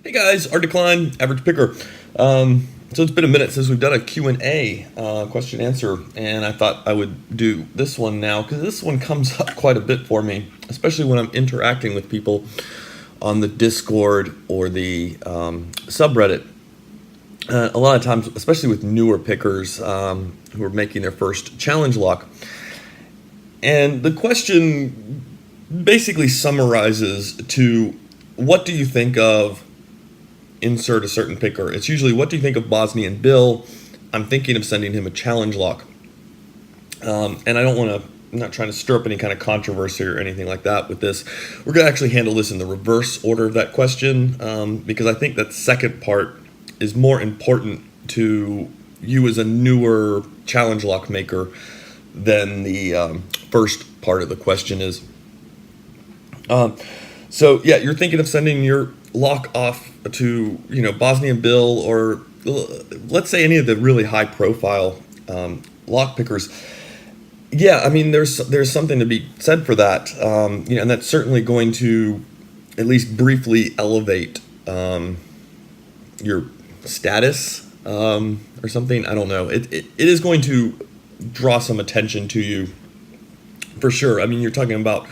Hey guys, Art Decline, Average Picker. So it's been a minute since we've done a Q&A, question answer, and I thought I would do this one now because this one comes up quite a bit for me, especially when I'm interacting with people on the Discord or the subreddit. A lot of times, especially with newer pickers who are making their first challenge lock. And the question basically summarizes to what do you think of insert a certain picker. It's usually what do you think of Bosnian Bill? I'm thinking of sending him a challenge lock. And I don't want to, I'm not trying to stir up any kind of controversy or anything like that with this. We're going to actually handle this in the reverse order of that question because I think that second part is more important to you as a newer challenge lock maker than the first part of the question is. So yeah, you're thinking of sending your lock off to, Bosnian Bill or let's say any of the really high profile lock pickers. Yeah, I mean, there's something to be said for that. And that's certainly going to at least briefly elevate your status or something. I don't know. It is going to draw some attention to you for sure. I mean, you're talking about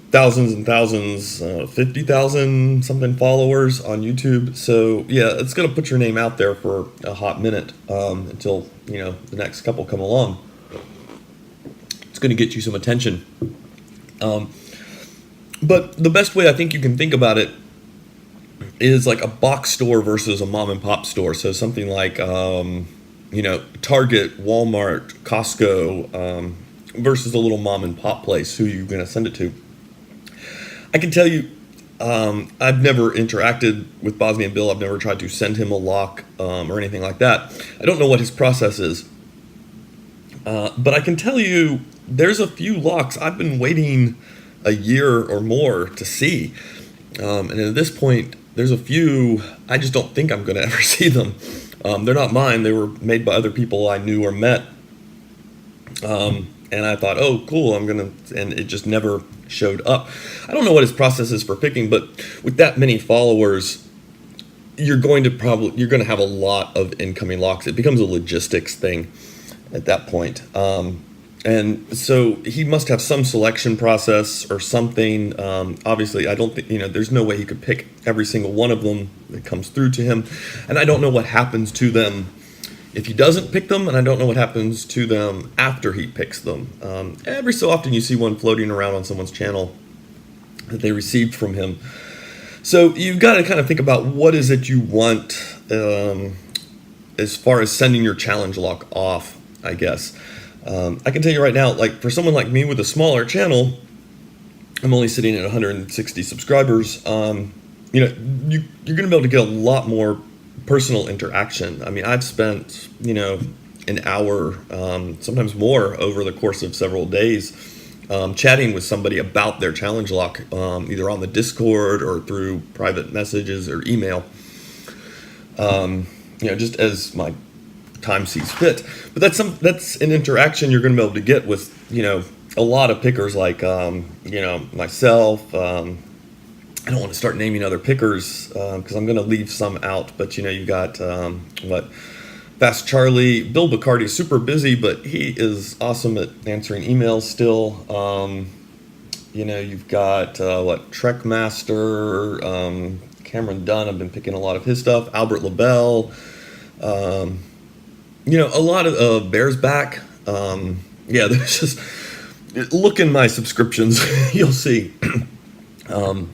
thousands and thousands, 50,000 something followers on YouTube. So yeah, it's going to put your name out there for a hot minute until, the next couple come along. It's going to get you some attention. But the best way I think you can think about it is like a box store versus a mom and pop store. So something like, Target, Walmart, Costco, versus a little mom and pop place. Who you're going to send it to? I can tell you, I've never interacted with Bosnian Bill. I've never tried to send him a lock or anything like that. I don't know what his process is. But I can tell you there's a few locks I've been waiting a year or more to see. And at this point, there's a few, I just don't think I'm going to ever see them. They're not mine. They were made by other people I knew or met. And I thought, oh, cool, and it just never showed up. I don't know what his process is for picking, but with that many followers, you're going to have a lot of incoming locks. It becomes a logistics thing at that point. And so he must have some selection process or something. Obviously, I don't think, there's no way he could pick every single one of them that comes through to him. And I don't know what happens to them if he doesn't pick them, and I don't know what happens to them after he picks them. Every so often you see one floating around on someone's channel that they received from him. So you've got to kind of think about what is it you want as far as sending your challenge lock off, I guess. I can tell you right now, like for someone like me with a smaller channel, I'm only sitting at 160 subscribers. You're going to be able to get a lot more personal interaction. I mean, I've spent, an hour, sometimes more over the course of several days, chatting with somebody about their challenge lock, either on the Discord or through private messages or email, just as my time sees fit. But that's an interaction you're going to be able to get with, a lot of pickers like, myself. I don't want to start naming other pickers because I'm going to leave some out. But, you got, Fast Charlie. Bill Bacardi is super busy, but he is awesome at answering emails still. You've got, Trekmaster, Cameron Dunn. I've been picking a lot of his stuff. Albert LaBelle. A lot of Bears Back. There's just... Look in my subscriptions. You'll see.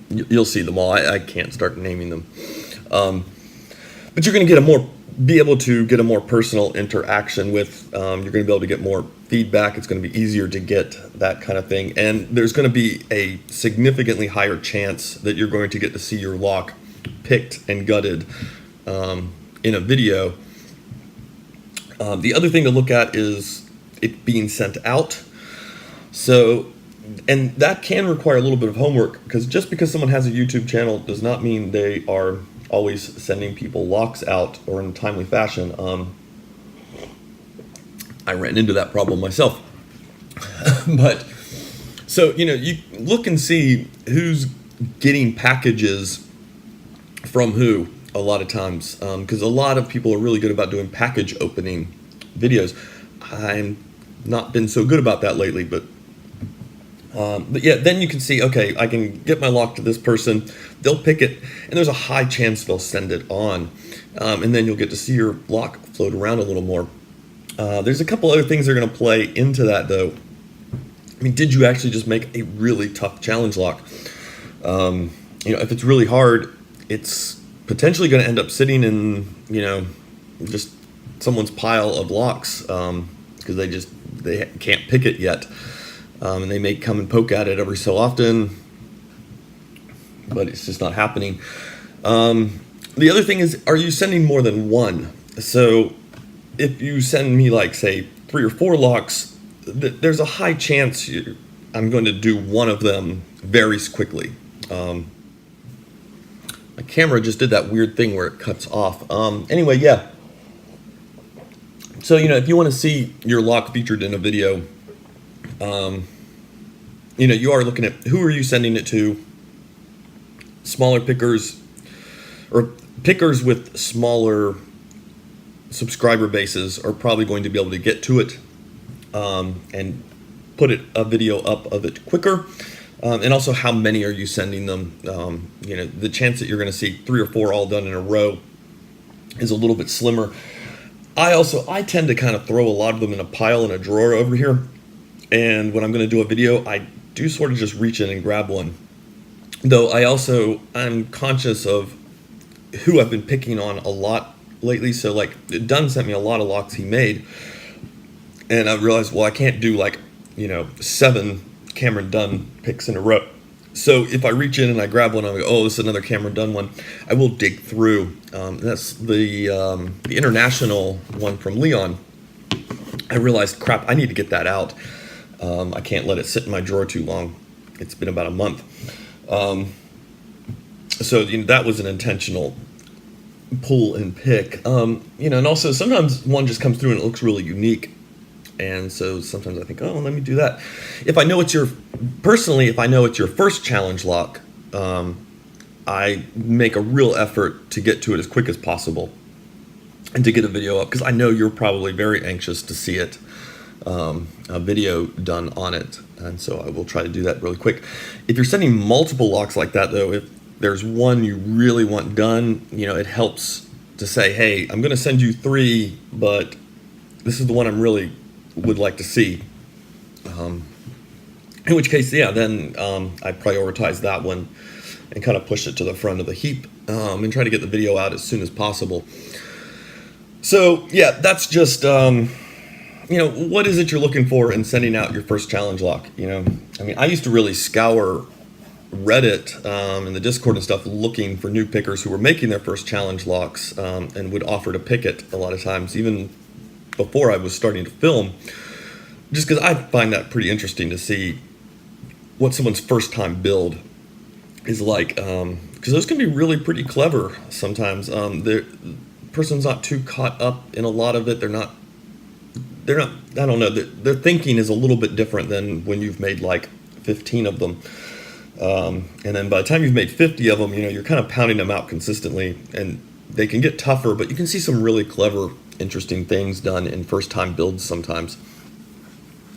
You'll see them all. I can't start naming them. But you're going to be able to get a more personal interaction with, you're going to be able to get more feedback. It's going to be easier to get that kind of thing. And there's going to be a significantly higher chance that you're going to get to see your lock picked and gutted in a video. The other thing to look at is it being sent out. So, and that can require a little bit of homework because just because someone has a YouTube channel does not mean they are always sending people locks out or in a timely fashion. I ran into that problem myself. But so, you look and see who's getting packages from who a lot of times, because a lot of people are really good about doing package opening videos. I'm not been so good about that lately, but yeah, then you can see, okay, I can get my lock to this person, they'll pick it, and there's a high chance they'll send it on, and then you'll get to see your lock float around a little more. There's a couple other things that are going to play into that, though. I mean, did you actually just make a really tough challenge lock? If it's really hard, it's potentially going to end up sitting in, just someone's pile of locks, because they can't pick it yet. And they may come and poke at it every so often, but it's just not happening. The other thing is, are you sending more than one? So if you send me, like, say, 3 or 4 locks, there's a high chance I'm going to do one of them very quickly. My camera just did that weird thing where it cuts off. Anyway, yeah. So, if you want to see your lock featured in a video, you are looking at who are you sending it to. Smaller pickers, or pickers with smaller subscriber bases, are probably going to be able to get to it and put a video up of it quicker. And also, how many are you sending them? The chance that you're going to see 3 or 4 all done in a row is a little bit slimmer. I tend to kind of throw a lot of them in a pile in a drawer over here. And when I'm going to do a video, I do sort of just reach in and grab one. Though I'm conscious of who I've been picking on a lot lately. So, like, Dunn sent me a lot of locks he made. And I realized, well, I can't do 7 Cameron Dunn picks in a row. So if I reach in and I grab one, I'm like, oh, this is another Cameron Dunn one, I will dig through. That's the international one from Leon. I realized, crap, I need to get that out. I can't let it sit in my drawer too long. It's been about a month. So that was an intentional pull and pick. And also sometimes one just comes through and it looks really unique. And so sometimes I think, oh, let me do that. If I know it's your first challenge lock, I make a real effort to get to it as quick as possible and to get a video up, because I know you're probably very anxious to see it, a video done on it. And so I will try to do that really quick. If you're sending multiple locks like that, though, if there's one you really want done, it helps to say, hey, I'm going to send you 3, but this is the one I'm really would like to see. In which case, yeah, then I prioritize that one and kind of push it to the front of the heap, and try to get the video out as soon as possible. So yeah, that's just what is it you're looking for in sending out your first challenge lock? I used to really scour Reddit and the Discord and stuff looking for new pickers who were making their first challenge locks, and would offer to pick it a lot of times, even before I was starting to film, just because I find that pretty interesting to see what someone's first time build is like, because those can be really pretty clever sometimes. The person's not too caught up in a lot of it. They're not, I don't know, their thinking is a little bit different than when you've made like 15 of them. And then by the time you've made 50 of them, you're kind of pounding them out consistently, and they can get tougher, but you can see some really clever, interesting things done in first-time builds sometimes.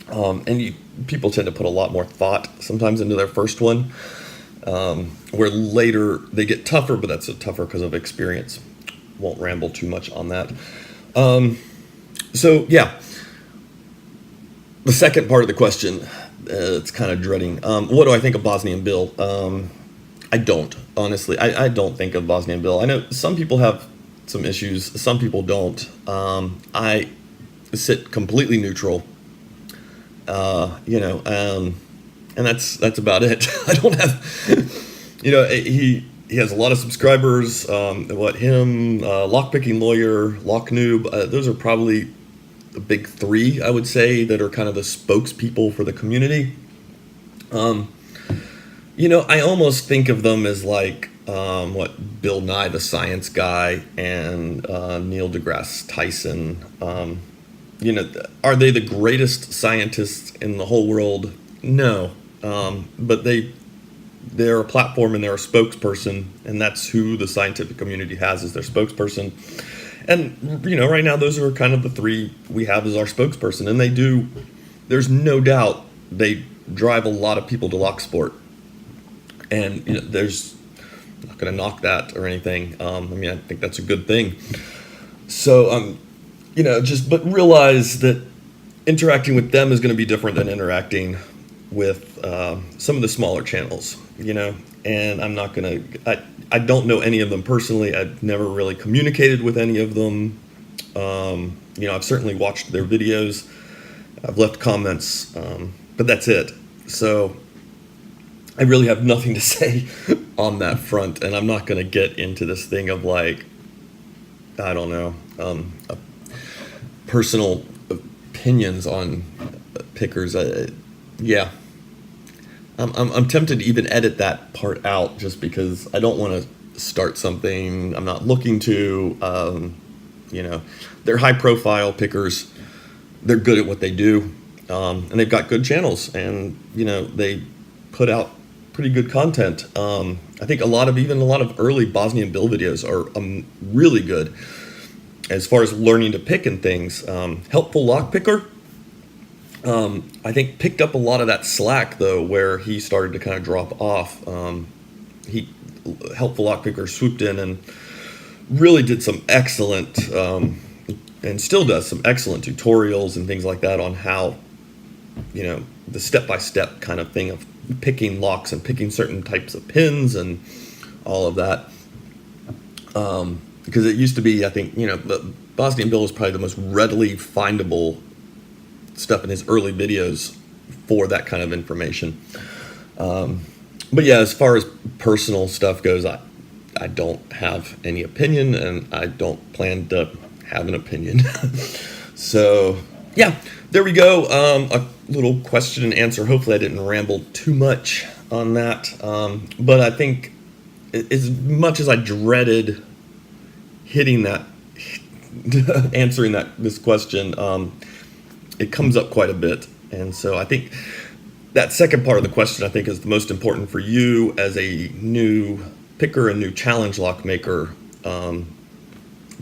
And people tend to put a lot more thought sometimes into their first one, where later they get tougher, but that's tougher because of experience. Won't ramble too much on that. So, yeah. The second part of the question, it's kind of dreading. What do I think of Bosnian Bill? I don't, honestly. I don't think of Bosnian Bill. I know some people have some issues. Some people don't. I sit completely neutral, and that's about it. I don't have, he has a lot of subscribers. Lockpicking Lawyer, Lock Noob, those are probably the big 3, I would say, that are kind of the spokespeople for the community. I almost think of them as like, Bill Nye the Science Guy and Neil deGrasse Tyson. Are they the greatest scientists in the whole world? No, but they they're a platform and they're a spokesperson, and that's who the scientific community has as their spokesperson. And, right now those are kind of the three we have as our spokesperson. And there's no doubt they drive a lot of people to Locksport. And, there's, I'm not going to knock that or anything. I think that's a good thing. So, but realize that interacting with them is going to be different than interacting with some of the smaller channels, and I'm not going to, I don't know any of them personally. I've never really communicated with any of them. I've certainly watched their videos. I've left comments, but that's it. So I really have nothing to say on that front, and I'm not going to get into this thing of I don't know, personal opinions on pickers. Yeah. I'm tempted to even edit that part out just because I don't want to start something I'm not looking to. They're high profile pickers. They're good at what they do. And they've got good channels, and, they put out pretty good content. I think a lot of early Bosnian Bill videos are really good as far as learning to pick and things. Helpful Lock Picker, I think picked up a lot of that slack though, where he started to kind of drop off. Helpful Lock Picker swooped in and really did some excellent, and still does some excellent tutorials and things like that on how, the step-by-step kind of thing of picking locks and picking certain types of pins and all of that. Because it used to be, I think, the Bosnian Bill was probably the most readily findable stuff in his early videos for that kind of information. But yeah, as far as personal stuff goes, I don't have any opinion, and I don't plan to have an opinion. So yeah, there we go. A little question and answer. Hopefully I didn't ramble too much on that. But I think as much as I dreaded hitting that, answering this question, it comes up quite a bit. And so I think that second part of the question, I think, is the most important for you as a new picker, a new challenge lock maker,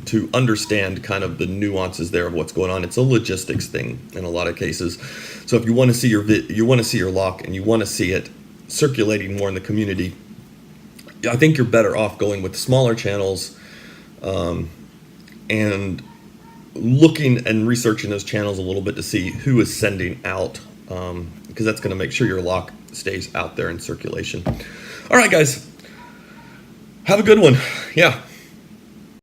to understand kind of the nuances there of what's going on. It's a logistics thing in a lot of cases. So if you want to see your lock and you want to see it circulating more in the community, I think you're better off going with smaller channels, and looking and researching those channels a little bit to see who is sending out, because that's going to make sure your lock stays out there in circulation. All right, guys, have a good one. Yeah.